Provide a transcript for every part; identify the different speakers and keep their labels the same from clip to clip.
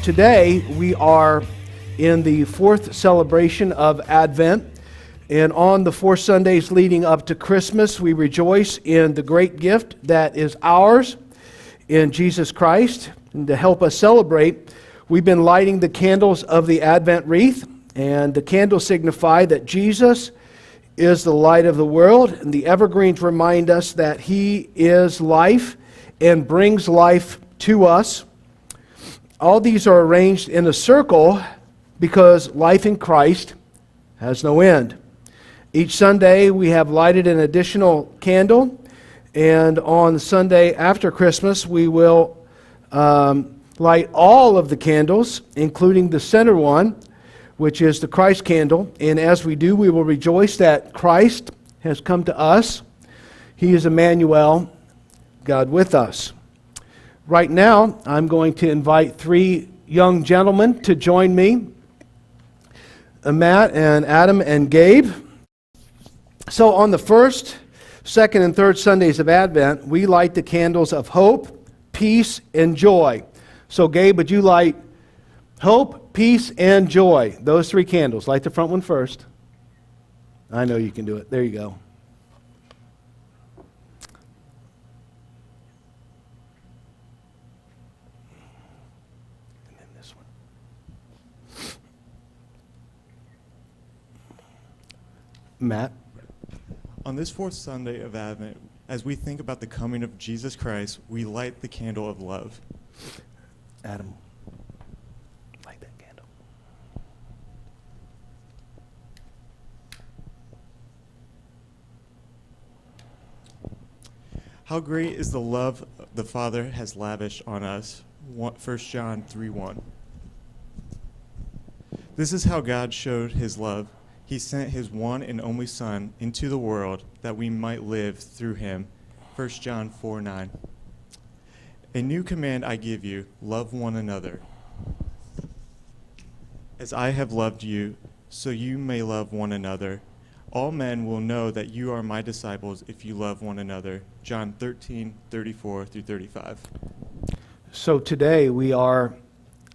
Speaker 1: Today, we are in the fourth celebration of Advent, and on the 4 Sundays leading up to Christmas, we rejoice in the great gift that is ours in Jesus Christ. And to help us celebrate, we've been lighting the candles of the Advent wreath, and the candles signify that Jesus is the light of the world, and the evergreens remind us that He is life and brings life to us. All these are arranged in a circle because life in Christ has no end. Each Sunday we have lighted an additional candle, and on Sunday after Christmas we will light all of the candles, including the center one, which is the Christ candle. And as we do, we will rejoice that Christ has come to us. He is Emmanuel, God with us. Right now, I'm going to invite 3 young gentlemen to join me, Matt and Adam and Gabe. So on the first, second, and third Sundays of Advent, we light the candles of hope, peace, and joy. So Gabe, would you light hope, peace, and joy? Those 3 candles. Light the front one first. I know you can do it. There you go. Matt?
Speaker 2: On this 4th Sunday of Advent, as we think about the coming of Jesus Christ, we light the candle of love.
Speaker 1: Adam, light that candle.
Speaker 2: How great is the love the Father has lavished on us. 1 John 3:1. This is how God showed His love. He sent His one and only Son into the world that we might live through Him. 1 John 4:9. A new command I give you, love one another. As I have loved you, so you may love one another. All men will know that you are my disciples if you love one another. John 13:34-35.
Speaker 1: So today we are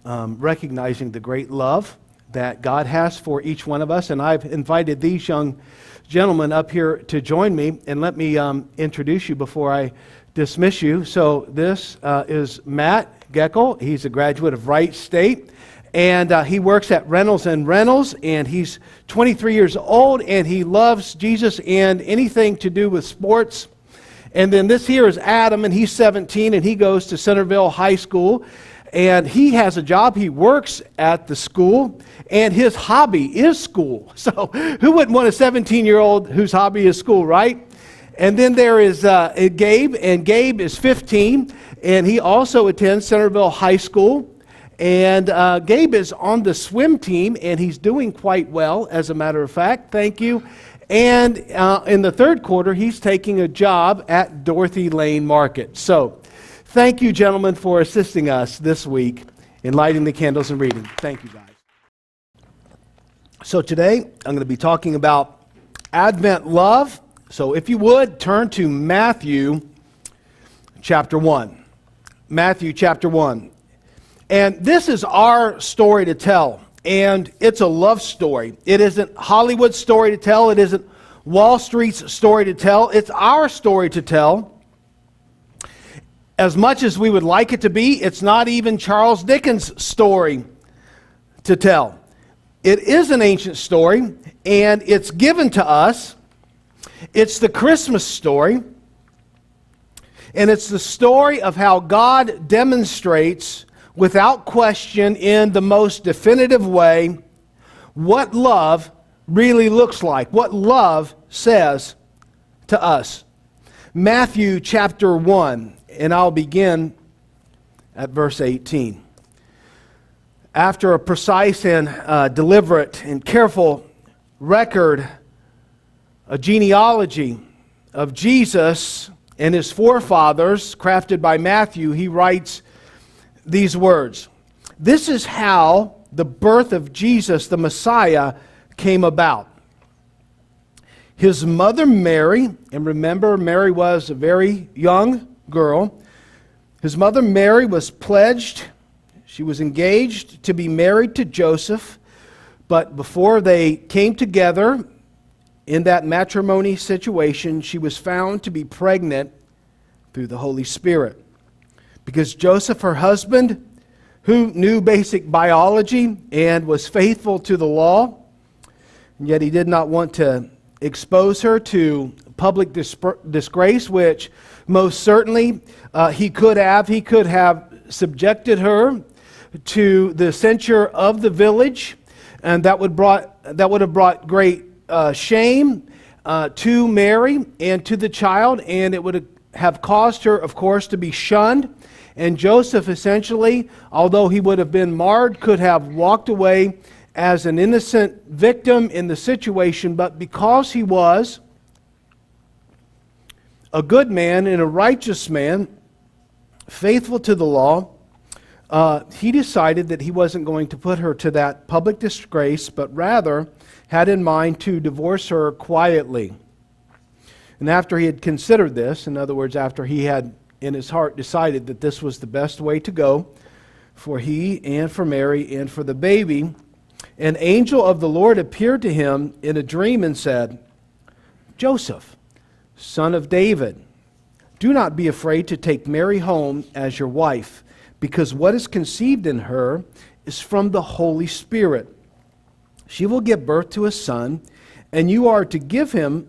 Speaker 1: recognizing the great love that God has for each one of us, and I've invited these young gentlemen up here to join me, and let me introduce you before I dismiss you. So this is Matt Geckel. He's a graduate of Wright State, and he works at Reynolds and Reynolds, and he's 23 years old, and he loves Jesus and anything to do with sports. And then this here is Adam, and he's 17, and he goes to Centerville High School. And he has a job. He works at the school, and his hobby is school. So who wouldn't want a 17-year-old whose hobby is school, right? And then there is Gabe, and Gabe is 15, and he also attends Centerville High School. And Gabe is on the swim team, and he's doing quite well, as a matter of fact. Thank you. And in the third quarter, he's taking a job at Dorothy Lane Market. So thank you, gentlemen, for assisting us this week in lighting the candles and reading. Thank you, guys. So today, I'm going to be talking about Advent love. So if you would, turn to Matthew chapter 1. Matthew chapter 1. And this is our story to tell. And it's a love story. It isn't Hollywood's story to tell. It isn't Wall Street's story to tell. It's our story to tell. As much as we would like it to be, it's not even Charles Dickens' story to tell. It is an ancient story, and it's given to us. It's the Christmas story, and it's the story of how God demonstrates, without question, in the most definitive way, what love really looks like, what love says to us. Matthew chapter 1. And I'll begin at verse 18. After a precise and deliberate and careful record, a genealogy of Jesus and his forefathers, crafted by Matthew, he writes these words. This is how the birth of Jesus, the Messiah, came about. His mother Mary, and remember Mary was a very young girl. His mother Mary was pledged, she was engaged to be married to Joseph, but before they came together in that matrimony situation, she was found to be pregnant through the Holy Spirit. Because Joseph, her husband, who knew basic biology and was faithful to the law, and yet he did not want to expose her to public disgrace, which most certainly he could have. He could have subjected her to the censure of the village, and that would have brought great shame to Mary and to the child, and it would have caused her, of course, to be shunned. And Joseph, essentially, although he would have been marred, could have walked away as an innocent victim in the situation, but because he was a good man and a righteous man, faithful to the law, he decided that he wasn't going to put her to that public disgrace, but rather had in mind to divorce her quietly. And after he had considered this, in other words, after he had in his heart decided that this was the best way to go for he and for Mary and for the baby, an angel of the Lord appeared to him in a dream and said, Joseph, son of David, do not be afraid to take Mary home as your wife, because what is conceived in her is from the Holy Spirit. She will give birth to a son, and you are to give him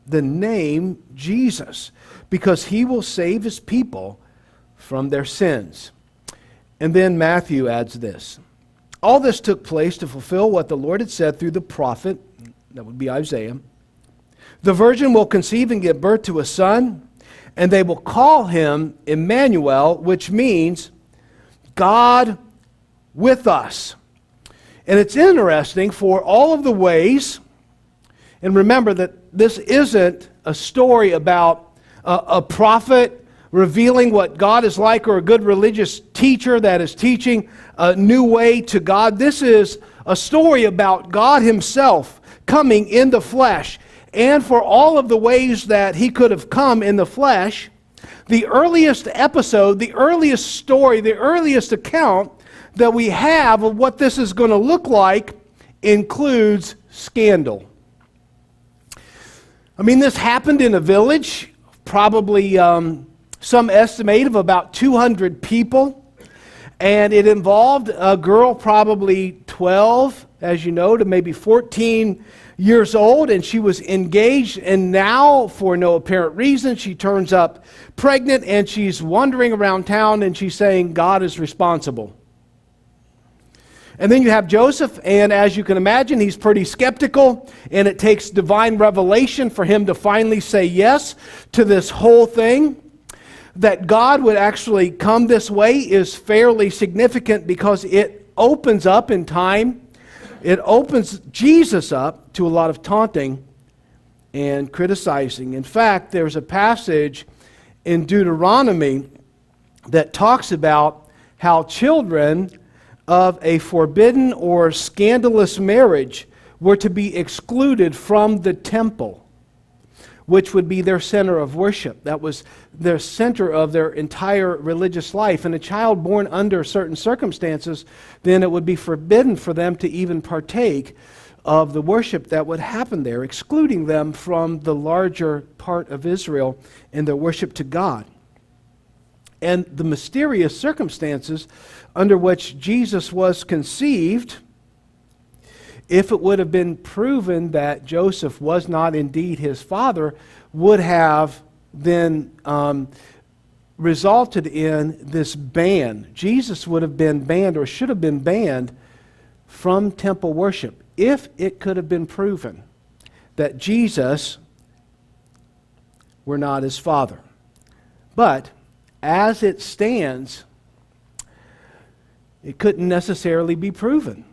Speaker 1: the name Jesus, because he will save his people from their sins. And then Matthew adds this. All this took place to fulfill what the Lord had said through the prophet, that would be Isaiah. The virgin will conceive and give birth to a son, and they will call him Emmanuel, which means God with us. And it's interesting for all of the ways, and remember that this isn't a story about a prophet revealing what God is like or a good religious teacher that is teaching a new way to God. This is a story about God himself coming in the flesh. And for all of the ways that he could have come in the flesh, the earliest episode, the earliest story, the earliest account that we have of what this is going to look like includes scandal. I mean, this happened in a village, probably some estimate of about 200 people, and it involved a girl probably 12, as you know, to maybe 14 years old, and she was engaged, and now, for no apparent reason, she turns up pregnant, and she's wandering around town, and she's saying, God is responsible. And then you have Joseph, and as you can imagine, he's pretty skeptical, and it takes divine revelation for him to finally say yes to this whole thing. That God would actually come this way is fairly significant because it opens up in time. It opens Jesus up to a lot of taunting and criticizing. In fact, there's a passage in Deuteronomy that talks about how children of a forbidden or scandalous marriage were to be excluded from the temple, which would be their center of worship. That was their center of their entire religious life. And a child born under certain circumstances, then it would be forbidden for them to even partake of the worship that would happen there, excluding them from the larger part of Israel and their worship to God. And the mysterious circumstances under which Jesus was conceived, if it would have been proven that Joseph was not indeed his father, would have then resulted in this ban. Jesus would have been banned, or should have been banned, from temple worship, if it could have been proven that Jesus were not his father. But as it stands, It couldn't necessarily be proven.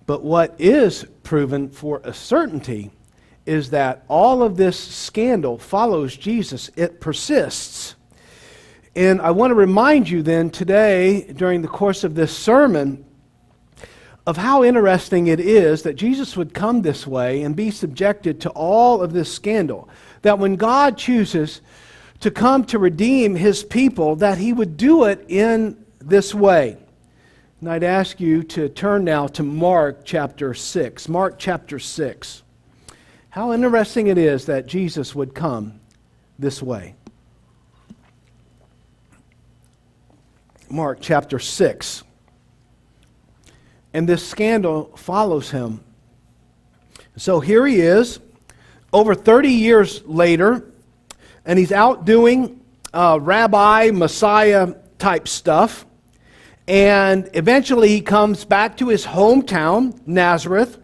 Speaker 1: But what is proven for a certainty is that all of this scandal follows Jesus. It persists. And I want to remind you then today, during the course of this sermon, of how interesting it is that Jesus would come this way and be subjected to all of this scandal. That when God chooses to come to redeem His people, that He would do it in this way. And I'd ask you to turn now to Mark chapter 6. Mark chapter 6. How interesting it is that Jesus would come this way. Mark chapter 6. And this scandal follows him. So here he is, over 30 years later, and he's out doing rabbi, Messiah type stuff. And eventually he comes back to his hometown, Nazareth.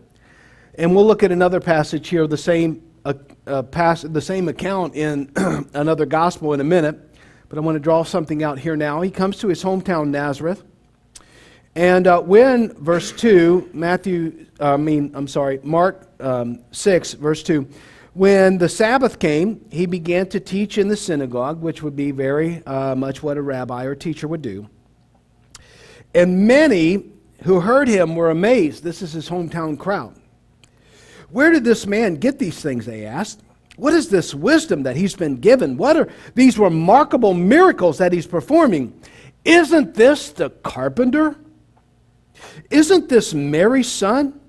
Speaker 1: And we'll look at another passage here, the same account in another gospel in a minute. But I want to draw something out here now. He comes to his hometown, Nazareth. And when, verse 2, Mark 6, verse 2, when the Sabbath came, he began to teach in the synagogue, which would be very much what a rabbi or teacher would do. And many who heard him were amazed. This is his hometown crowd. Where did this man get these things, they asked. What is this wisdom that he's been given? What are these remarkable miracles that he's performing? Isn't this the carpenter? Isn't this Mary's son?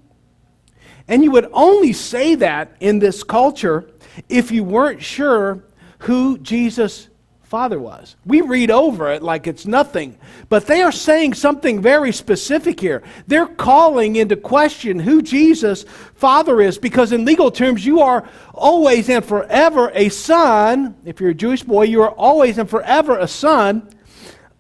Speaker 1: And you would only say that in this culture if you weren't sure who Jesus' father was. We read over it like it's nothing, but they are saying something very specific here. They're calling into question who Jesus' father is, because in legal terms, you are always and forever a son. If you're a Jewish boy, you are always and forever a son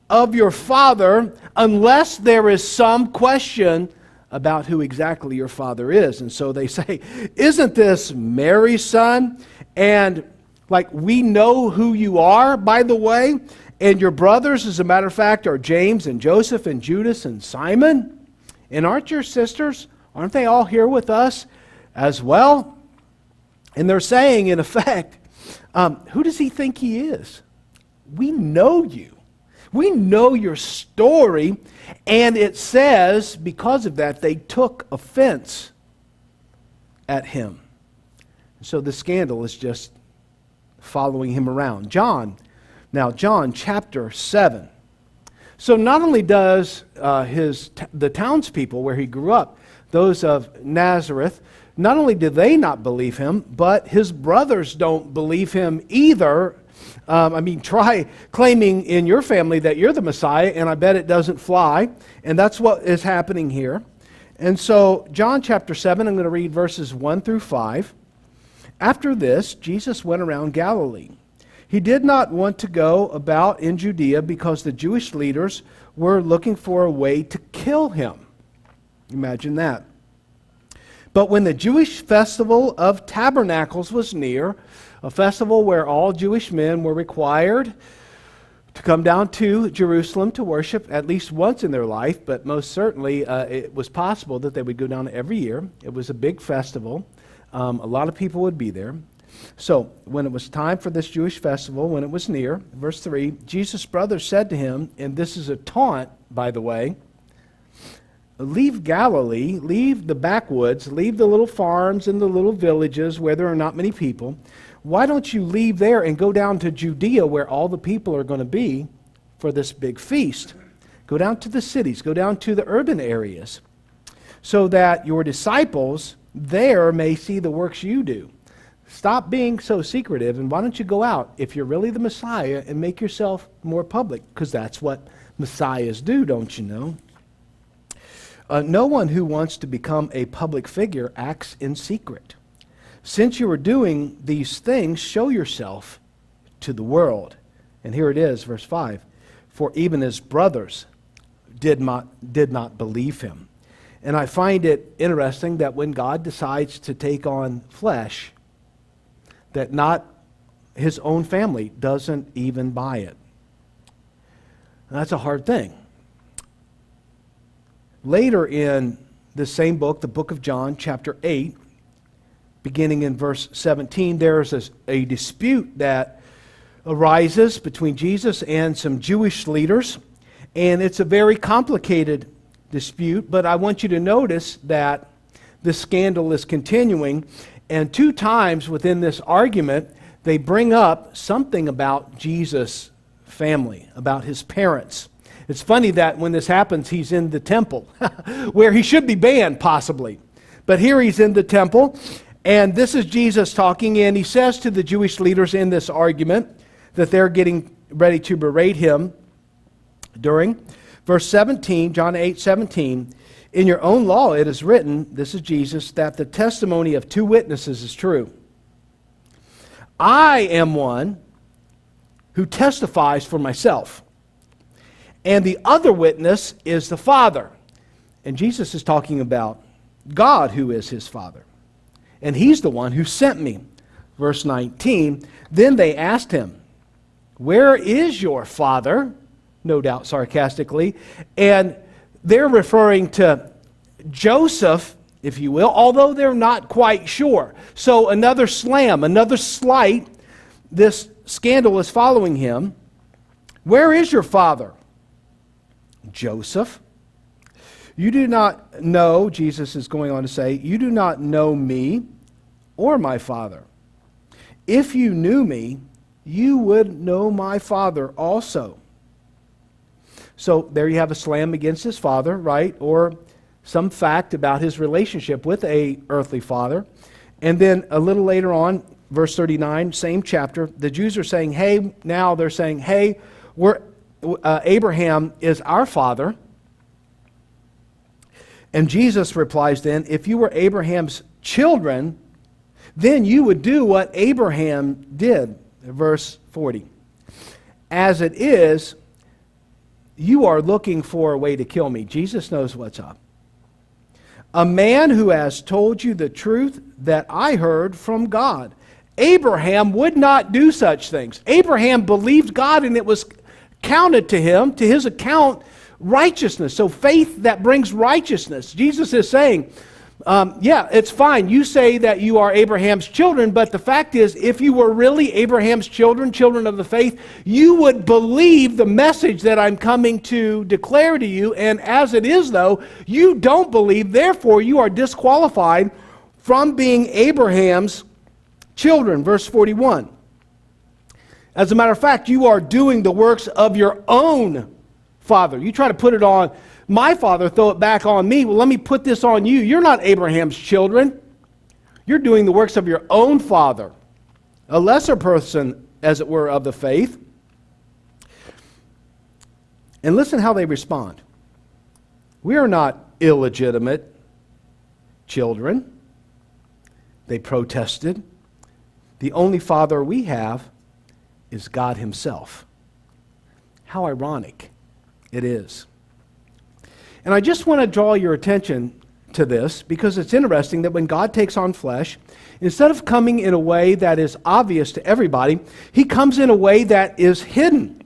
Speaker 1: of your father, unless there is some question about who exactly your father is. And so they say, isn't this Mary's son? And like, we know who you are, by the way, and your brothers, as a matter of fact, are James and Joseph and Judas and Simon. And aren't your sisters, aren't they all here with us as well? And they're saying, in effect, who does he think he is? We know you. We know your story. And it says, because of that, they took offense at him. So the scandal is just following him around. John chapter 7. So not only does the townspeople where he grew up, those of Nazareth, not only do they not believe him, but his brothers don't believe him either. Try claiming in your family that you're the Messiah, and I bet it doesn't fly. And that's what is happening here. And so, John chapter 7, I'm going to read verses 1 through 5. After this, Jesus went around Galilee. He did not want to go about in Judea because the Jewish leaders were looking for a way to kill him. Imagine that. But when the Jewish festival of tabernacles was near, a festival where all Jewish men were required to come down to Jerusalem to worship at least once in their life, but most certainly it was possible that they would go down every year. It was a big festival. A lot of people would be there. So when it was time for this Jewish festival, when it was near, verse 3, Jesus' brothers said to him, and this is a taunt, by the way, leave Galilee, leave the backwoods, leave the little farms and the little villages where there are not many people. Why don't you leave there and go down to Judea where all the people are going to be for this big feast? Go down to the cities, go down to the urban areas, so that your disciples there may see the works you do. Stop being so secretive, and why don't you go out, if you're really the Messiah, and make yourself more public, because that's what Messiahs do, don't you know? No one who wants to become a public figure acts in secret. Since you are doing these things, show yourself to the world. And here it is, verse 5. For even his brothers did not believe him. And I find it interesting that when God decides to take on flesh, that not his own family doesn't even buy it. And that's a hard thing. Later in the same book, the book of John, chapter 8, beginning in verse 17, there is a dispute that arises between Jesus and some Jewish leaders. And it's a very complicated dispute, but I want you to notice that this scandal is continuing. And 2 times within this argument, they bring up something about Jesus' family, about his parents. It's funny that when this happens, he's in the temple, where he should be banned, possibly. But here he's in the temple, and this is Jesus talking, and he says to the Jewish leaders in this argument that they're getting ready to berate him during. Verse 17, John 8:17, in your own law it is written, this is Jesus, that the testimony of 2 witnesses is true. I am one who testifies for myself, and the other witness is the Father. And Jesus is talking about God, who is his Father. And he's the one who sent me. Verse 19, then they asked him, where is your Father? No doubt sarcastically. And they're referring to Joseph, if you will, although they're not quite sure. So another slam, another slight. This scandal is following him. Where is your father? Joseph. You do not know, Jesus is going on to say, you do not know me or my Father. If you knew me, you would know my Father also. So there you have a slam against his father, right? Or some fact about his relationship with a earthly father. And then a little later on, verse 39, same chapter, the Jews are saying, hey, now they're saying, hey, Abraham is our father. And Jesus replies then, if you were Abraham's children, then you would do what Abraham did. Verse 40. As it is, you are looking for a way to kill me. Jesus knows what's up. A man who has told you the truth that I heard from God. Abraham would not do such things. Abraham believed God, and it was counted to him, to his account, righteousness. So faith that brings righteousness. Jesus is saying, yeah, it's fine. You say that you are Abraham's children, but the fact is, if you were really Abraham's children, children of the faith, you would believe the message that I'm coming to declare to you. And as it is, though, you don't believe. Therefore, you are disqualified from being Abraham's children. Verse 41. As a matter of fact, you are doing the works of your own father. You try to put it on my father, throw it back on me. Well, let me put this on you. You're not Abraham's children. You're doing the works of your own father, a lesser person, as it were, of the faith. And listen how they respond. We are not illegitimate children. They protested. The only father we have is God himself. How ironic it is. And I just want to draw your attention to this because it's interesting that when God takes on flesh, instead of coming in a way that is obvious to everybody, he comes in a way that is hidden.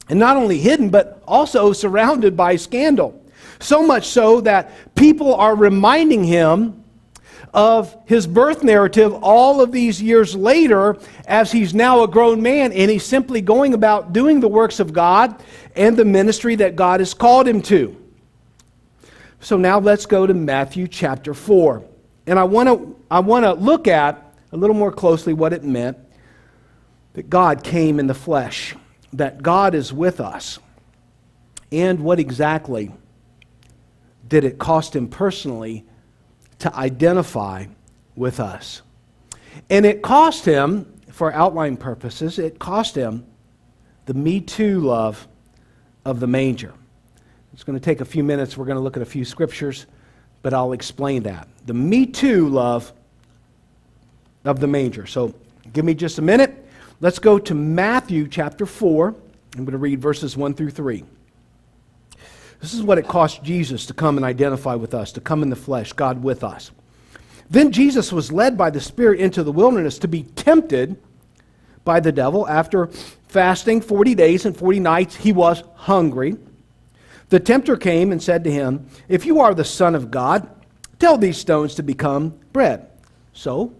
Speaker 1: And not only hidden, but also surrounded by scandal. So much so that people are reminding him of his birth narrative all of these years later as he's now a grown man and he's simply going about doing the works of God and the ministry that God has called him to. So now let's go to Matthew chapter 4. And I want to look at a little more closely what it meant that God came in the flesh, that God is with us, and what exactly did it cost him personally to identify with us. And it cost him, for outline purposes, it cost him the Me Too love of the manger. It's going to take a few minutes. We're going to look at a few scriptures, but I'll explain that. The Me Too love of the manger. So give me just a minute. Let's go to Matthew chapter 4. I'm going to read verses 1 through 3. This is what it cost Jesus to come and identify with us, to come in the flesh, God with us. Then Jesus was led by the Spirit into the wilderness to be tempted by the devil. After fasting 40 days and 40 nights, he was hungry. The tempter came and said to him, "If you are the Son of God, tell these stones to become bread." So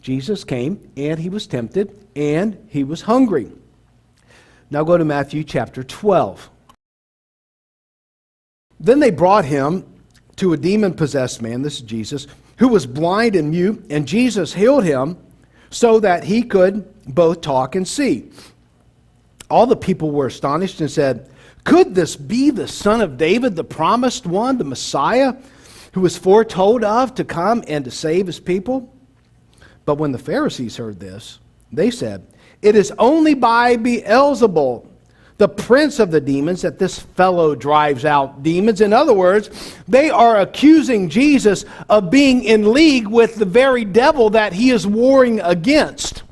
Speaker 1: Jesus came, and he was tempted, and he was hungry. Now go to Matthew chapter 12. Then they brought him to a demon-possessed man, this is Jesus, who was blind and mute, and Jesus healed him so that he could both talk and see. All the people were astonished and said, "Could this be the Son of David, the promised one, the Messiah, who was foretold of to come and to save his people?" But when the Pharisees heard this, they said, "It is only by Beelzebul, the prince of the demons, that this fellow drives out demons." In other words, they are accusing Jesus of being in league with the very devil that he is warring against.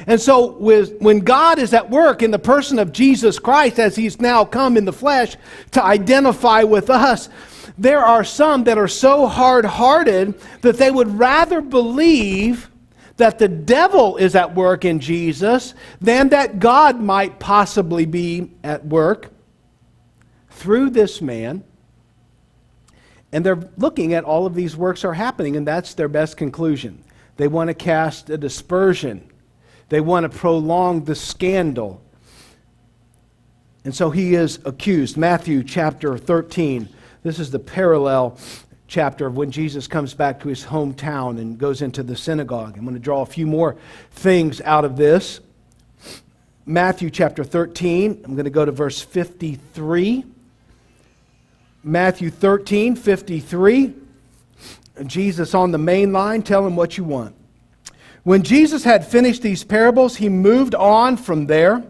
Speaker 1: And so when God is at work in the person of Jesus Christ, as he's now come in the flesh to identify with us, there are some that are so hard-hearted that they would rather believe that the devil is at work in Jesus than that God might possibly be at work through this man. And they're looking at all of these works are happening, and that's their best conclusion. They want to cast a dispersion. They want to prolong the scandal. And so he is accused. Matthew chapter 13. This is the parallel chapter of when Jesus comes back to his hometown and goes into the synagogue. I'm going to draw a few more things out of this. Matthew chapter 13, I'm going to go to verse 53. Matthew 13, 53. Jesus on the main line, tell him what you want. When Jesus had finished these parables, he moved on from there.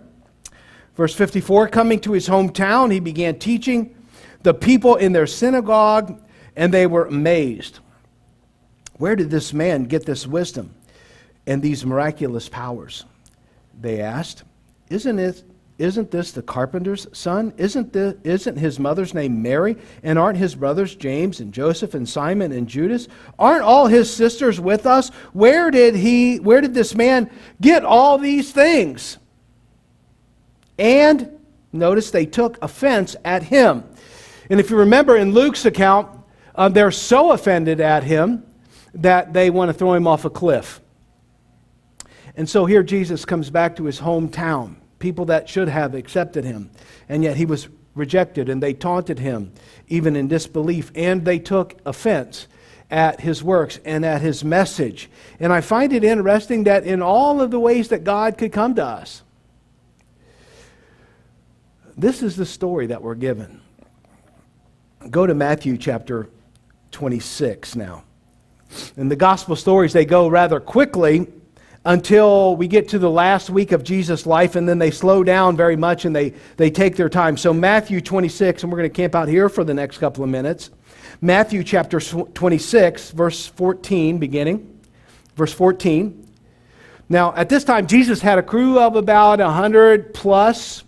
Speaker 1: Verse 54, coming to his hometown, he began teaching the people in their synagogue, and they were amazed. Where did this man get this wisdom and these miraculous powers? They asked. Isn't this the carpenter's son? Isn't his mother's name Mary? And aren't his brothers James and Joseph and Simon and Judas? Aren't all his sisters with us? Where did this man get all these things? And notice they took offense at him. And if you remember in Luke's account, they're so offended at him that they want to throw him off a cliff. And so here Jesus comes back to his hometown, people that should have accepted him, and yet he was rejected, and they taunted him, even in disbelief, and they took offense at his works and at his message. And I find it interesting that in all of the ways that God could come to us, this is the story that we're given. Go to Matthew chapter 26 now. And the gospel stories, they go rather quickly until we get to the last week of Jesus' life, and then they slow down very much and they take their time. So Matthew 26, and we're going to camp out here for the next couple of minutes. Matthew chapter 26, verse 14 beginning. Verse 14. Now, at this time, Jesus had a crew of about 100 plus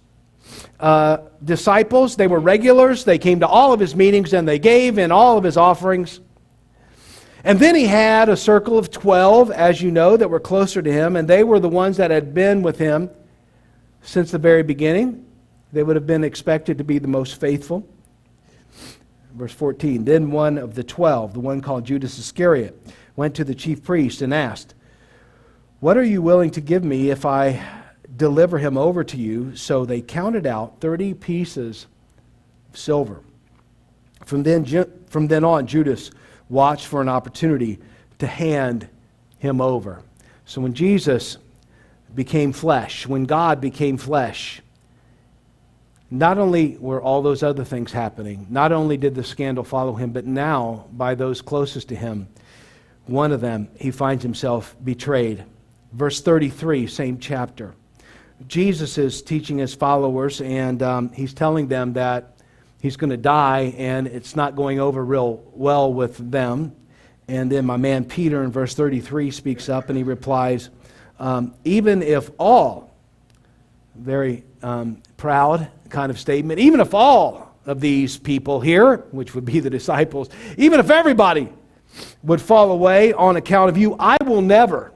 Speaker 1: disciples. They were regulars. They came to all of his meetings and they gave in all of his offerings. And then he had a circle of 12, as you know, that were closer to him, and they were the ones that had been with him since the very beginning. They would have been expected to be the most faithful. Verse 14, then one of the 12, the one called Judas Iscariot, went to the chief priest and asked, "What are you willing to give me if I deliver him over to you?" So they counted out 30 pieces of silver. From then on, Judas watched for an opportunity to hand him over. So when Jesus became flesh, when God became flesh, not only were all those other things happening, not only did the scandal follow him, but now by those closest to him, one of them, he finds himself betrayed. Verse 33, same chapter. Jesus is teaching his followers, and he's telling them that he's going to die, and it's not going over real well with them. And then my man Peter in verse 33 speaks up, and he replies, even if all, very proud kind of statement, even if all of these people here, which would be the disciples, even if everybody would fall away on account of you, I will never.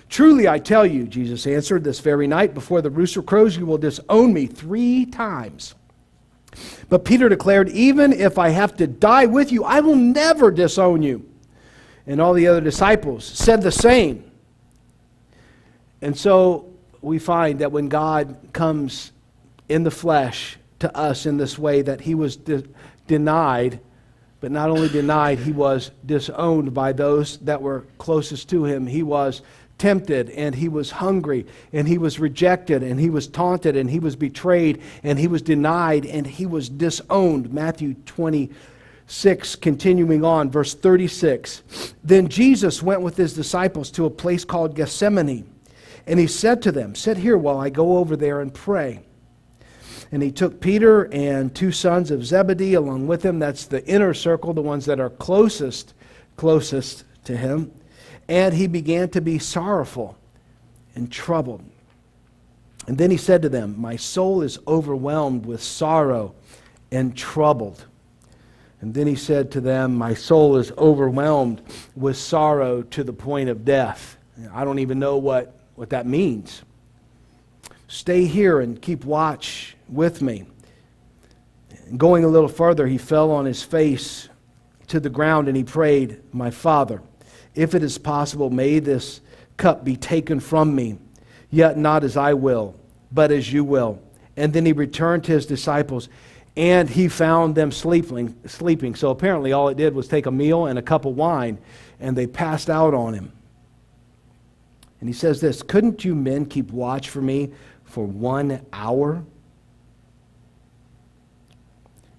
Speaker 1: Truly I tell you, Jesus answered, this very night before the rooster crows, you will disown me 3 times. But Peter declared, even if I have to die with you, I will never disown you. And all the other disciples said the same. And so we find that when God comes in the flesh to us in this way, that he was denied, but not only denied, he was disowned by those that were closest to him. He was tempted, and he was hungry, and he was rejected, and he was taunted, and he was betrayed, and he was denied, and he was disowned. Matthew 26, continuing on, verse 36. Then Jesus went with his disciples to a place called Gethsemane, and he said to them, sit here while I go over there and pray. And he took Peter and 2 sons of Zebedee along with him. That's the inner circle, the ones that are closest to him. And he began to be sorrowful and troubled. And then he said to them, my soul is overwhelmed with sorrow and troubled. And then he said to them, my soul is overwhelmed with sorrow to the point of death. I don't even know what that means. Stay here and keep watch with me. And going a little further, he fell on his face to the ground and he prayed, my Father, if it is possible, may this cup be taken from me, yet not as I will, but as you will. And then he returned to his disciples, and he found them sleeping. So apparently all it did was take a meal and a cup of wine, and they passed out on him. And he says this, couldn't you men keep watch for me for 1 hour?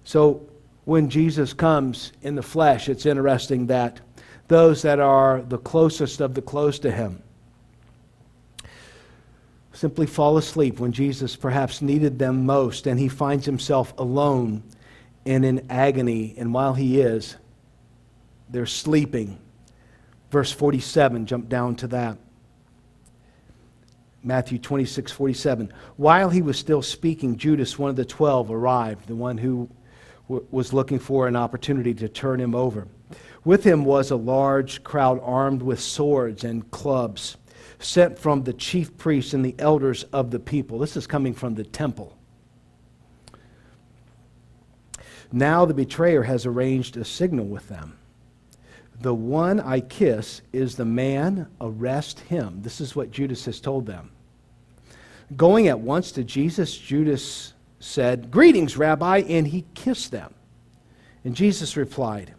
Speaker 1: So when Jesus comes in the flesh, it's interesting that those that are the closest of the close to him simply fall asleep when Jesus perhaps needed them most, and he finds himself alone and in agony, and while he is, they're sleeping. Verse 47, jump down to that. Matthew 26:47. While he was still speaking, Judas, one of the 12, arrived, the one who was looking for an opportunity to turn him over. With him was a large crowd armed with swords and clubs, sent from the chief priests and the elders of the people. This is coming from the temple. Now the betrayer has arranged a signal with them. The one I kiss is the man, arrest him. This is what Judas has told them. Going at once to Jesus, Judas said, greetings, Rabbi, and he kissed them. And Jesus replied,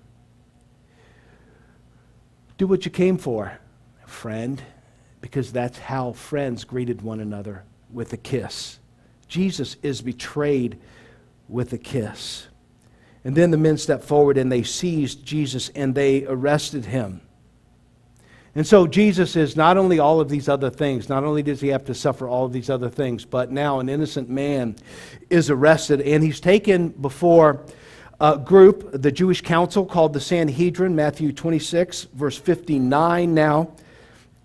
Speaker 1: do what you came for, friend, because that's how friends greeted one another, with a kiss. Jesus is betrayed with a kiss. And then the men stepped forward and they seized Jesus and they arrested him. And so Jesus is not only all of these other things, not only does he have to suffer all of these other things, but now an innocent man is arrested and he's taken before a group, the Jewish council called the Sanhedrin, Matthew 26, verse 59 now.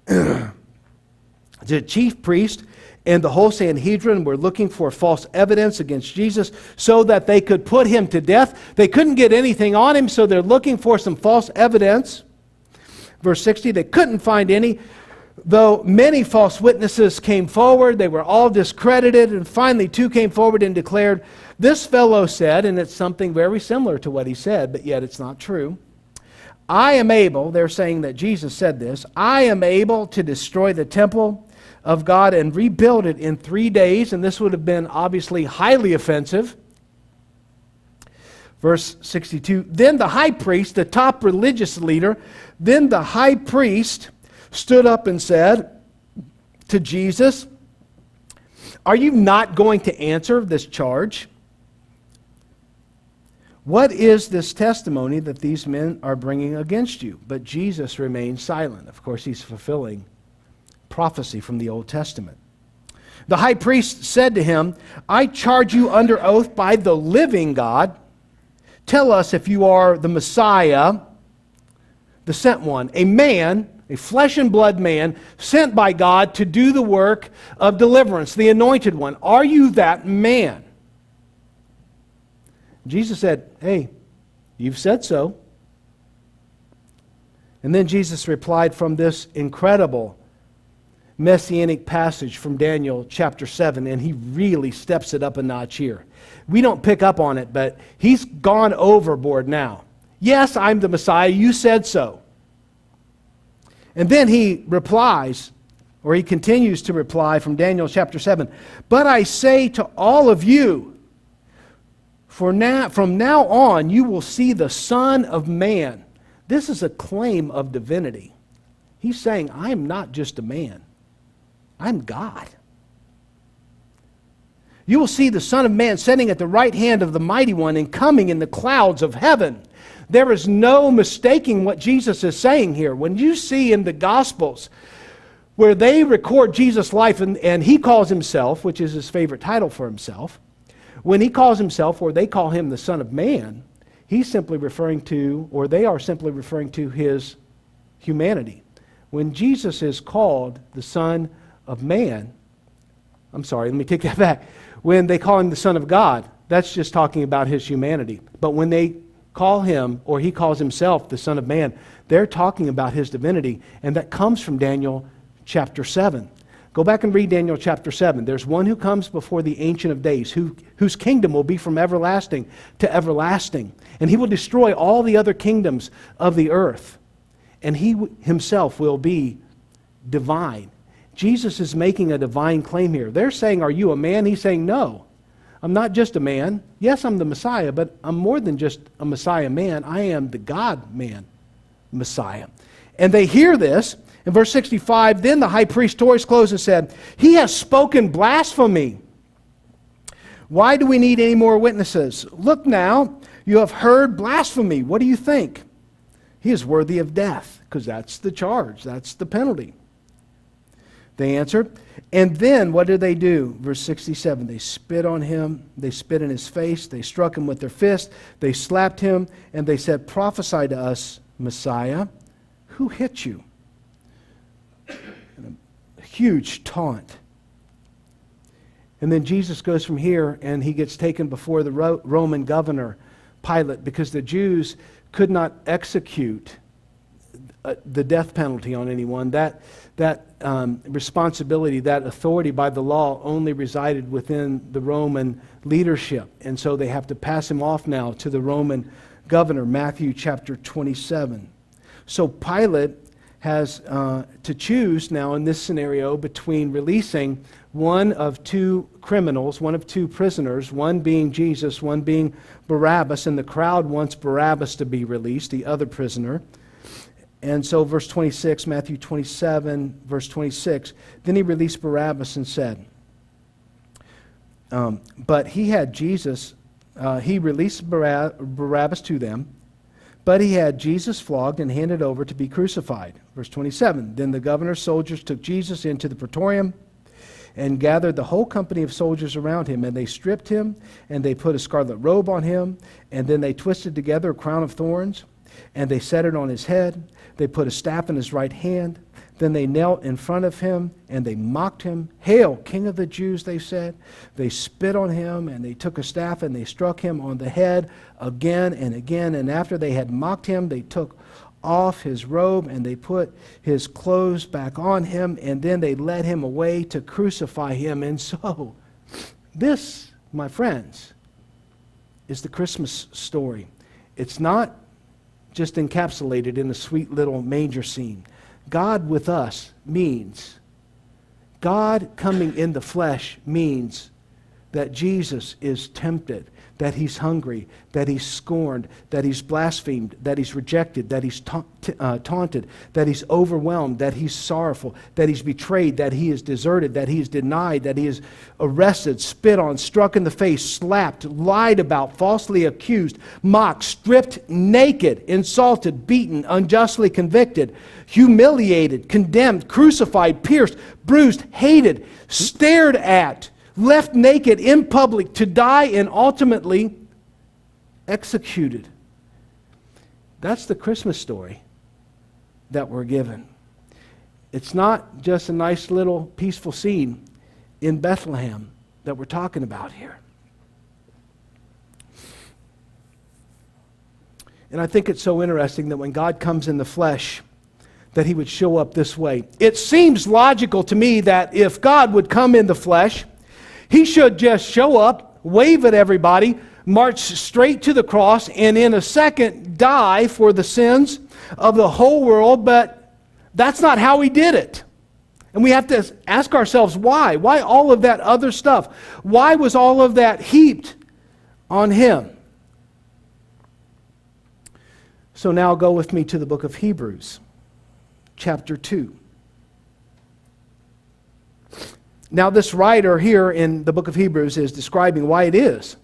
Speaker 1: The chief priest and the whole Sanhedrin were looking for false evidence against Jesus so that they could put him to death. They couldn't get anything on him, so they're looking for some false evidence. Verse 60, they couldn't find any, though many false witnesses came forward. They were all discredited, and finally 2 came forward and declared, this fellow said, and it's something very similar to what he said, but yet it's not true. I am able, they're saying that Jesus said this, I am able to destroy the temple of God and rebuild it in 3 days, and this would have been obviously highly offensive. Verse 62, then the high priest, the top religious leader, then the high priest stood up and said to Jesus, are you not going to answer this charge? What is this testimony that these men are bringing against you? But Jesus remained silent. Of course, he's fulfilling prophecy from the Old Testament. The high priest said to him, I charge you under oath by the living God. Tell us if you are the Messiah, the sent one, a man, a flesh and blood man, sent by God to do the work of deliverance, the anointed one. Are you that man? Jesus said, hey, you've said so. And then Jesus replied from this incredible messianic passage from Daniel chapter 7, and he really steps it up a notch here. We don't pick up on it, but he's gone overboard now. Yes, I'm the Messiah. You said so. And then he replies, or he continues to reply from Daniel chapter 7, but I say to all of you, from now on you will see the Son of Man. This is a claim of divinity. He's saying, I'm not just a man. I'm God. You will see the Son of Man sitting at the right hand of the Mighty One and coming in the clouds of heaven. There is no mistaking what Jesus is saying here. When you see in the Gospels where they record Jesus' life and he calls himself, which is his favorite title for himself, when he calls himself, or they call him the Son of Man, he's simply referring to, or they are simply referring to his humanity. When Jesus is called the Son of Man, I'm sorry, let me take that back. When they call him the Son of God, that's just talking about his humanity. But when they call him, or he calls himself the Son of Man, they're talking about his divinity, and that comes from Daniel chapter 7. Go back and read Daniel chapter 7. There's one who comes before the Ancient of Days, whose kingdom will be from everlasting to everlasting. And he will destroy all the other kingdoms of the earth. And he himself will be divine. Jesus is making a divine claim here. They're saying, are you a man? He's saying, no. I'm not just a man. Yes, I'm the Messiah, but I'm more than just a Messiah man. I am the God-man Messiah. And they hear this. In verse 65, then the high priest tore his clothes and said, he has spoken blasphemy. Why do we need any more witnesses? Look now, you have heard blasphemy. What do you think? He is worthy of death, because that's the charge. That's the penalty. They answered. And then what did they do? Verse 67, they spit on him. They spit in his face. They struck him with their fists. They slapped him. And they said, prophesy to us, Messiah. Who hit you? And a huge taunt. And then Jesus goes from here and he gets taken before the Roman governor, Pilate, because the Jews could not execute the death penalty on anyone. That responsibility, that authority by the law only resided within the Roman leadership. And so they have to pass him off now to the Roman governor, Matthew chapter 27. So Pilate has to choose now in this scenario between releasing one of two criminals, one of two prisoners, one being Jesus, one being Barabbas, and the crowd wants Barabbas to be released, the other prisoner. And so verse 26, Matthew 27, verse 26, then he released Barabbas and said, but he had Jesus, he released Barabbas to them, but he had Jesus flogged and handed over to be crucified. Verse 27, then the governor's soldiers took Jesus into the praetorium and gathered the whole company of soldiers around him, and they stripped him, and they put a scarlet robe on him, and then they twisted together a crown of thorns, and they set it on his head. They put a staff in his right hand. Then they knelt in front of him, and they mocked him. Hail, King of the Jews, they said. They spit on him, and they took a staff, and they struck him on the head again and again. And after they had mocked him, they took off his robe, and they put his clothes back on him, and then they led him away to crucify him. And so, this, my friends, is the Christmas story. It's not just encapsulated in a sweet little manger scene. God with us means, God coming in the flesh means that Jesus is tempted, that he's hungry, that he's scorned, that he's blasphemed, that he's rejected, that he's taunted, that he's overwhelmed, that he's sorrowful, that he's betrayed, that he is deserted, that he is denied, that he is arrested, spit on, struck in the face, slapped, lied about, falsely accused, mocked, stripped naked, insulted, beaten, unjustly convicted, humiliated, condemned, crucified, pierced, bruised, hated, stared at, left naked in public to die, and ultimately executed. That's the Christmas story that we're given. It's not just a nice little peaceful scene in Bethlehem that we're talking about here. And I think it's so interesting that when God comes in the flesh, that he would show up this way. It seems logical to me that if God would come in the flesh, he should just show up, wave at everybody, march straight to the cross, and in a second die for the sins of the whole world, but that's not how he did it. And we have to ask ourselves why. Why all of that other stuff? Why was all of that heaped on him? So now go with me to the book of Hebrews, chapter 2. Now this writer here in the book of Hebrews is describing why it is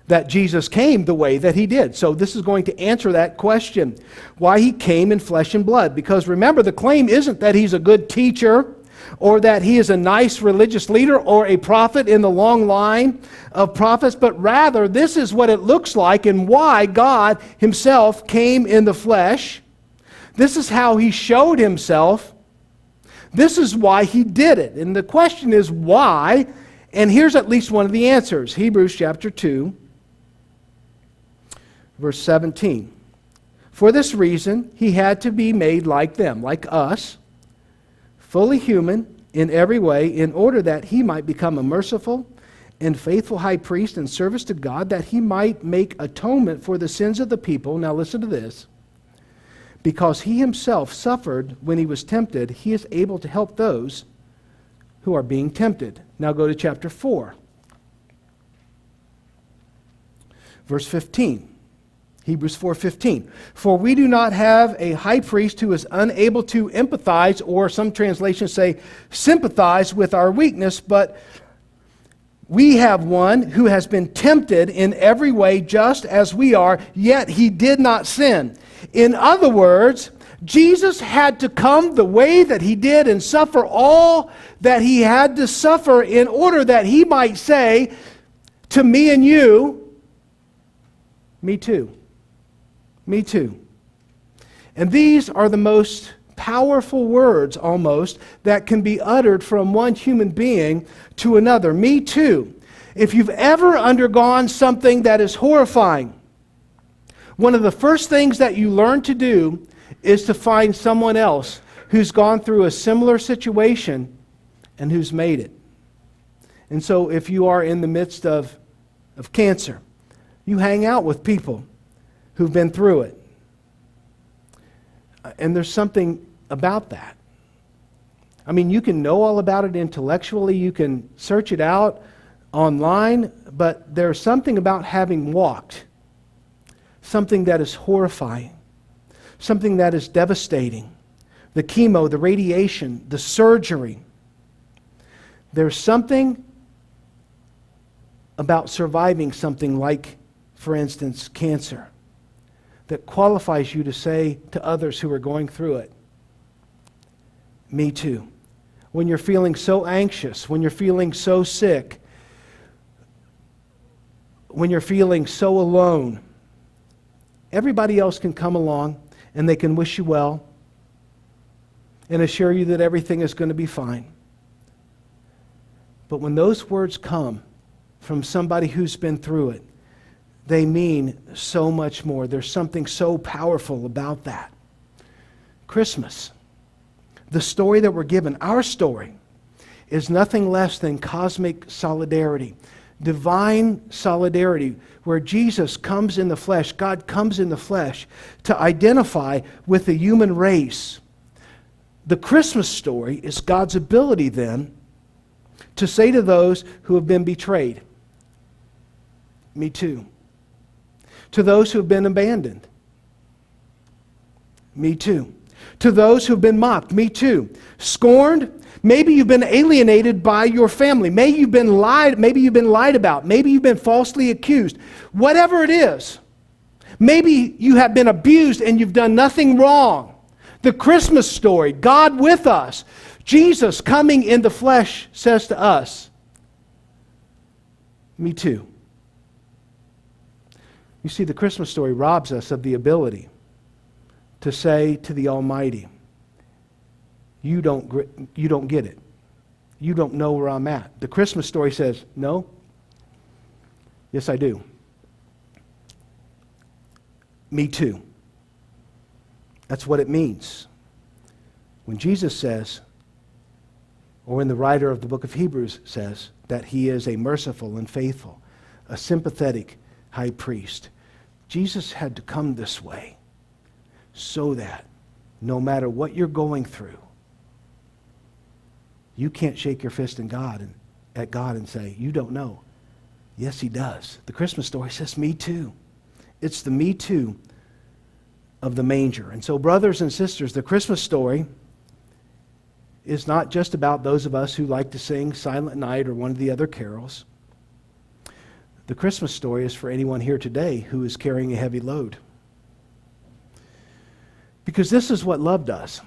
Speaker 1: that Jesus came the way that he did. So this is going to answer that question, why he came in flesh and blood. Because remember, the claim isn't that he's a good teacher or that he is a nice religious leader or a prophet in the long line of prophets, but rather this is what it looks like and why God himself came in the flesh. This is how he showed himself. This is why he did it. And the question is why? And here's at least one of the answers. Hebrews chapter 2, verse 17. For this reason, he had to be made like them, like us, fully human in every way, in order that he might become a merciful and faithful high priest in service to God, that he might make atonement for the sins of the people. Now listen to this. Because he himself suffered when he was tempted, he is able to help those who are being tempted. Now go to chapter 4, verse 15. Hebrews 4:15. For we do not have a high priest who is unable to empathize, or some translations say sympathize with our weakness, but we have one who has been tempted in every way just as we are, yet he did not sin. In other words, Jesus had to come the way that he did and suffer all that he had to suffer in order that he might say to me and you, me too. Me too. And these are the most powerful words almost that can be uttered from one human being to another. Me too. If you've ever undergone something that is horrifying, one of the first things that you learn to do is to find someone else who's gone through a similar situation and who's made it. And so if you are in the midst of cancer, you hang out with people who've been through it. And there's something about that. I mean, you can know all about it intellectually, you can search it out online, but there's something about having walked, something that is horrifying, something that is devastating. The chemo, the radiation, the surgery. There's something about surviving something like, for instance, cancer, that qualifies you to say to others who are going through it, me too. When you're feeling so anxious, when you're feeling so sick, when you're feeling so alone, everybody else can come along and they can wish you well and assure you that everything is going to be fine. But when those words come from somebody who's been through it, they mean so much more. There's something so powerful about that. Christmas, the story that we're given, our story, is nothing less than cosmic solidarity, divine solidarity, where Jesus comes in the flesh, God comes in the flesh to identify with the human race. The Christmas story is God's ability then to say to those who have been betrayed, me too. To those who have been abandoned, me too. To those who have been mocked, me too. Scorned, maybe you've been alienated by your family. Maybe you've been lied about. Maybe you've been falsely accused. Whatever it is, maybe you have been abused and you've done nothing wrong. The Christmas story, God with us, Jesus coming in the flesh says to us, me too. You see, the Christmas story robs us of the ability to say to the Almighty, you don't get it. You don't know where I'm at. The Christmas story says, no. Yes, I do. Me too. That's what it means. When Jesus says, or when the writer of the book of Hebrews says, that he is a merciful and faithful, a sympathetic high priest, Jesus had to come this way so that no matter what you're going through, you can't shake your fist at God and say, you don't know. Yes, he does. The Christmas story says, me too. It's the me too of the manger. And so, brothers and sisters, the Christmas story is not just about those of us who like to sing Silent Night or one of the other carols. The Christmas story is for anyone here today who is carrying a heavy load. Because this is what love does.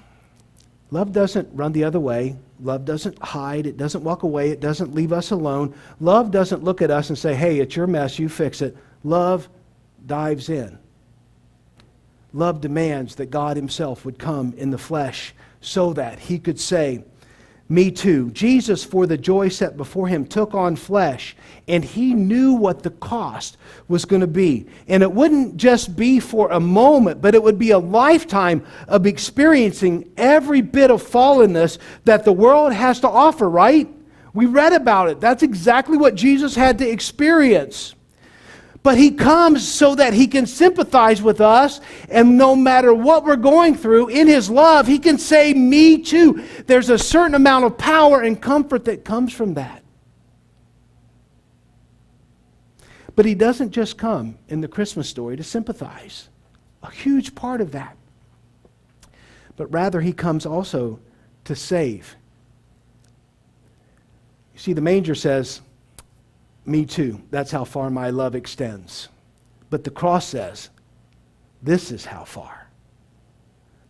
Speaker 1: Love doesn't run the other way. Love doesn't hide. It doesn't walk away. It doesn't leave us alone. Love doesn't look at us and say, hey, it's your mess, you fix it. Love dives in. Love demands that God himself would come in the flesh so that he could say, me too. Jesus, for the joy set before him, took on flesh, and he knew what the cost was going to be. And it wouldn't just be for a moment, but it would be a lifetime of experiencing every bit of fallenness that the world has to offer, right? We read about it. That's exactly what Jesus had to experience. But he comes so that he can sympathize with us, and no matter what we're going through, in his love, he can say, me too. There's a certain amount of power and comfort that comes from that. But he doesn't just come in the Christmas story to sympathize. A huge part of that. But rather, he comes also to save. You see, the manger says, me too. That's how far my love extends. But the cross says, this is how far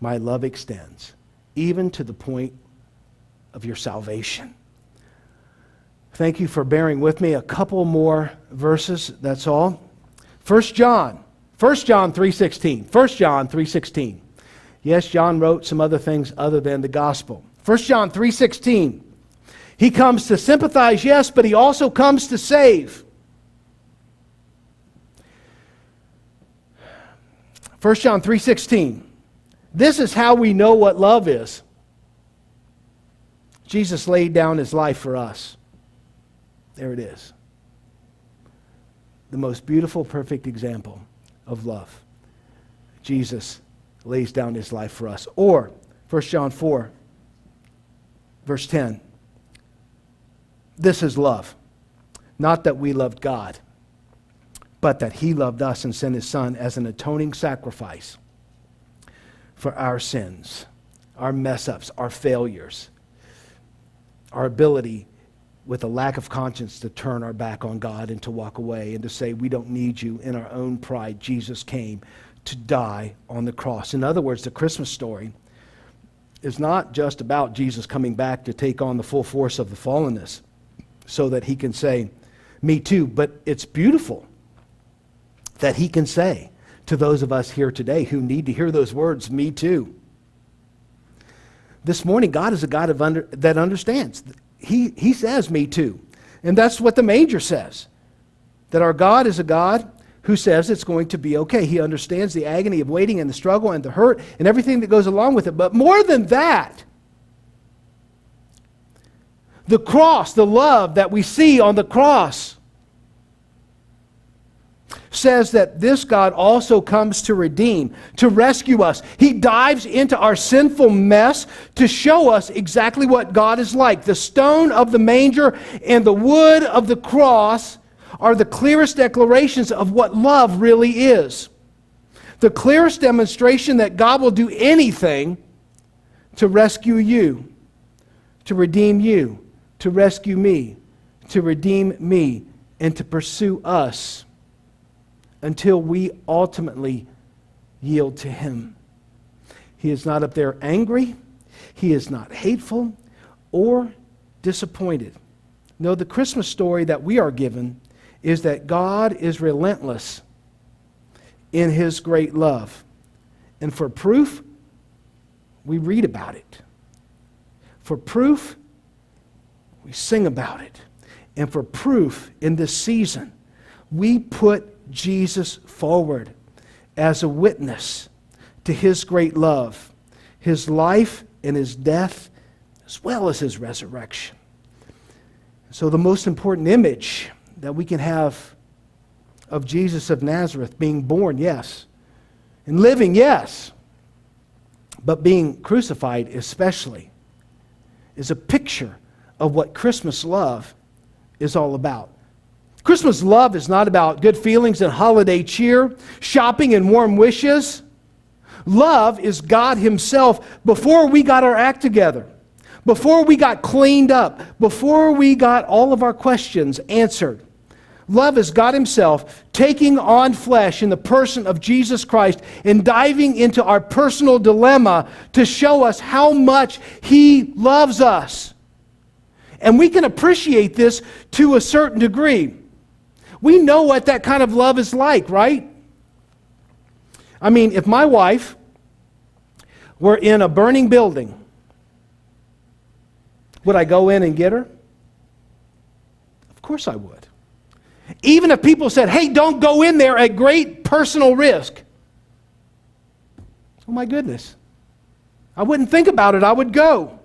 Speaker 1: my love extends, even to the point of your salvation. Thank you for bearing with me. A couple more verses, that's all. 1 John 3:16. 1 John 3:16. Yes, John wrote some other things other than the gospel. 1 John 3:16. He comes to sympathize, yes, but he also comes to save. 1 John 3:16. This is how we know what love is. Jesus laid down his life for us. There it is. The most beautiful, perfect example of love. Jesus lays down his life for us. Or 1 John 4, verse 10. This is love. Not that we loved God, but that he loved us and sent his Son as an atoning sacrifice for our sins, our mess-ups, our failures, our ability with a lack of conscience to turn our back on God and to walk away and to say, we don't need you. In our own pride, Jesus came to die on the cross. In other words, the Christmas story is not just about Jesus coming back to take on the full force of the fallenness, so that he can say, me too. But it's beautiful that he can say to those of us here today who need to hear those words, me too. This morning, God is a God that understands. He says, me too. And that's what the manger says. That our God is a God who says it's going to be okay. He understands the agony of waiting and the struggle and the hurt and everything that goes along with it. But more than that, the cross, the love that we see on the cross, says that this God also comes to redeem, to rescue us. He dives into our sinful mess to show us exactly what God is like. The stone of the manger and the wood of the cross are the clearest declarations of what love really is. The clearest demonstration that God will do anything to rescue you, to redeem you, to rescue me, to redeem me, and to pursue us until we ultimately yield to him. He is not up there angry. He is not hateful or disappointed. No, the Christmas story that we are given is that God is relentless in his great love. And for proof, we read about it. For proof, we sing about it. And for proof, in this season, we put Jesus forward as a witness to his great love, his life in his death as well as his resurrection. So the most important image that we can have of Jesus of Nazareth being born, yes, and living, yes, but being crucified especially, is a picture of what Christmas love is all about. Christmas love is not about good feelings and holiday cheer, shopping and warm wishes. Love is God himself before we got our act together, before we got cleaned up, before we got all of our questions answered. Love is God himself taking on flesh in the person of Jesus Christ and diving into our personal dilemma to show us how much he loves us. And we can appreciate this to a certain degree. We know what that kind of love is like, right? I mean, if my wife were in a burning building, would I go in and get her? Of course I would. Even if people said, hey, don't go in there at great personal risk. Oh my goodness. I wouldn't think about it. I would go.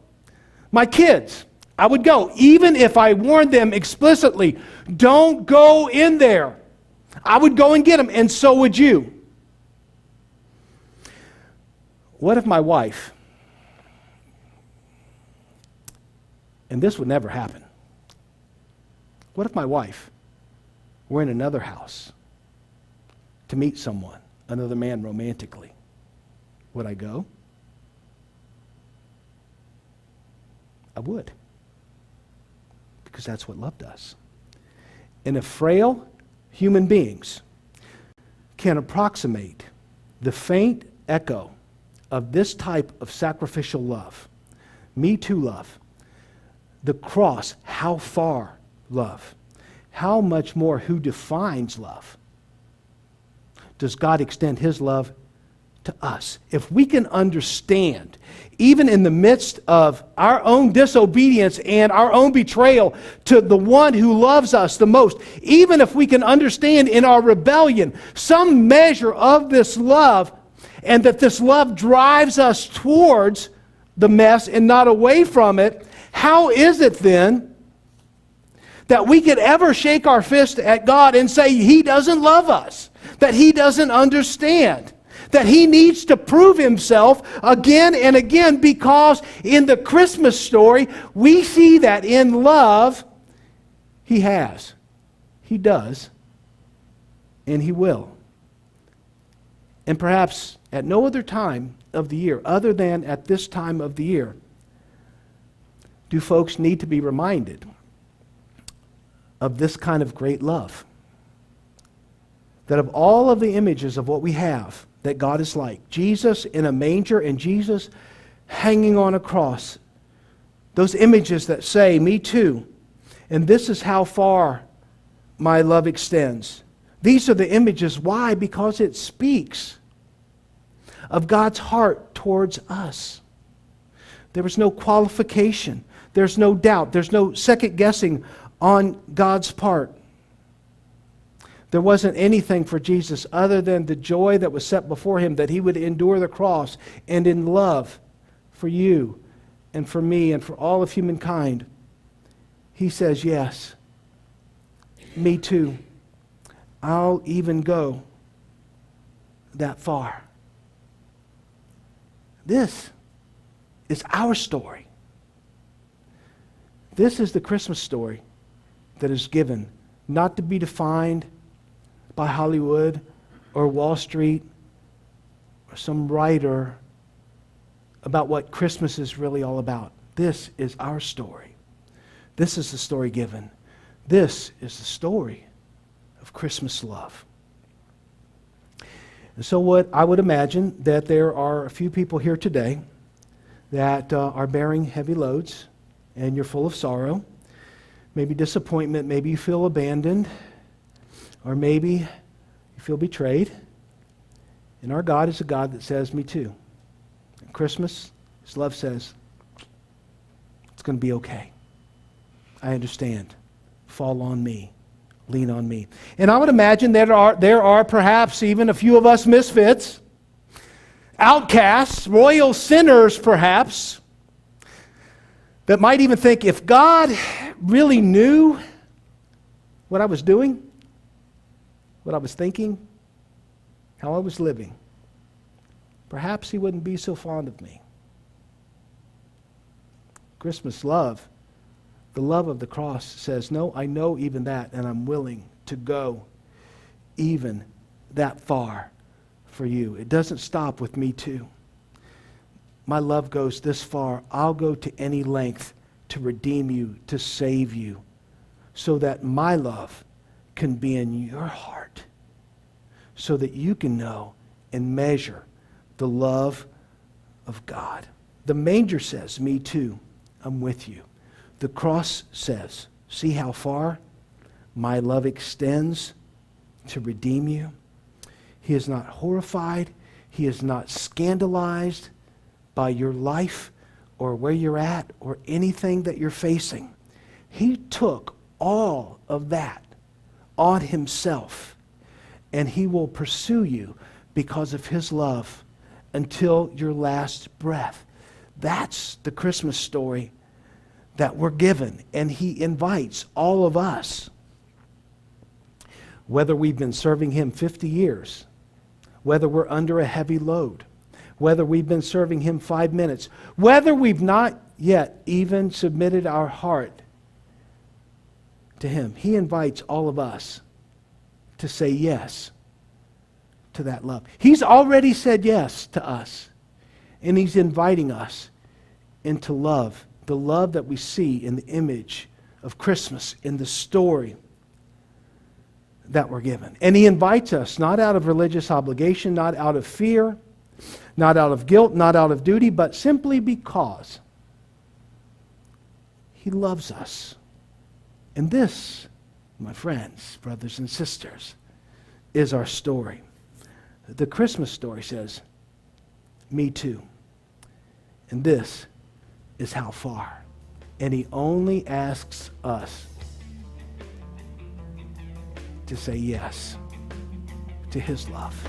Speaker 1: My kids, I would go. Even if I warned them explicitly, don't go in there. I would go and get them, and so would you. What if my wife, and this would never happen, what if my wife were in another house to meet someone, another man romantically? Would I go? I would. Because that's what love does. And if frail human beings can approximate the faint echo of this type of sacrificial love, me too love, the cross, how far love, how much more who defines love does God extend his love to us? If we can understand, even in the midst of our own disobedience and our own betrayal to the one who loves us the most, even if we can understand in our rebellion some measure of this love, and that this love drives us towards the mess and not away from it, how is it then that we could ever shake our fist at God and say he doesn't love us, that he doesn't understand, that he needs to prove himself again and again? Because in the Christmas story, we see that in love, he has, he does, and he will. And perhaps at no other time of the year, other than at this time of the year, do folks need to be reminded of this kind of great love. That of all of the images of what we have that God is like, Jesus in a manger and Jesus hanging on a cross, those images that say, me too, and this is how far my love extends. These are the images. Why? Because it speaks of God's heart towards us. There was no qualification. There's no doubt. There's no second guessing on God's part. There wasn't anything for Jesus other than the joy that was set before him, that he would endure the cross, and in love for you and for me and for all of humankind, he says, yes, me too. I'll even go that far. This is our story. This is the Christmas story that is given, not to be defined by Hollywood or Wall Street or some writer about what Christmas is really all about. This is our story. This is the story given. This is the story of Christmas love. And so what I would imagine that there are a few people here today that are bearing heavy loads, and you're full of sorrow, maybe disappointment, maybe you feel abandoned, or maybe you feel betrayed. And our God is a God that says, me too. At Christmas, his love says, it's going to be okay. I understand. Fall on me. Lean on me. And I would imagine there are perhaps even a few of us misfits, outcasts, royal sinners perhaps, that might even think, if God really knew what I was doing, what I was thinking, how I was living, perhaps he wouldn't be so fond of me. Christmas love, the love of the cross, says, no, I know even that, and I'm willing to go even that far for you. It doesn't stop with me too. My love goes this far. I'll go to any length to redeem you, to save you, so that my love can be in your heart, so that you can know and measure the love of God. The manger says, me too, I'm with you. The cross says, see how far my love extends to redeem you. He is not horrified. He is not scandalized by your life or where you're at or anything that you're facing. He took all of that on himself, and he will pursue you because of his love until your last breath. That's the Christmas story that we're given, and he invites all of us, whether we've been serving him 50 years, whether we're under a heavy load, whether we've been serving him 5 minutes, whether we've not yet even submitted our heart to him. He invites all of us to say yes to that love. He's already said yes to us, and he's inviting us into love, the love that we see in the image of Christmas, in the story that we're given. And he invites us not out of religious obligation, not out of fear, not out of guilt, not out of duty, but simply because he loves us. And this, my friends, brothers and sisters, is our story. The Christmas story says, me too. And this is how far. And he only asks us to say yes to his love.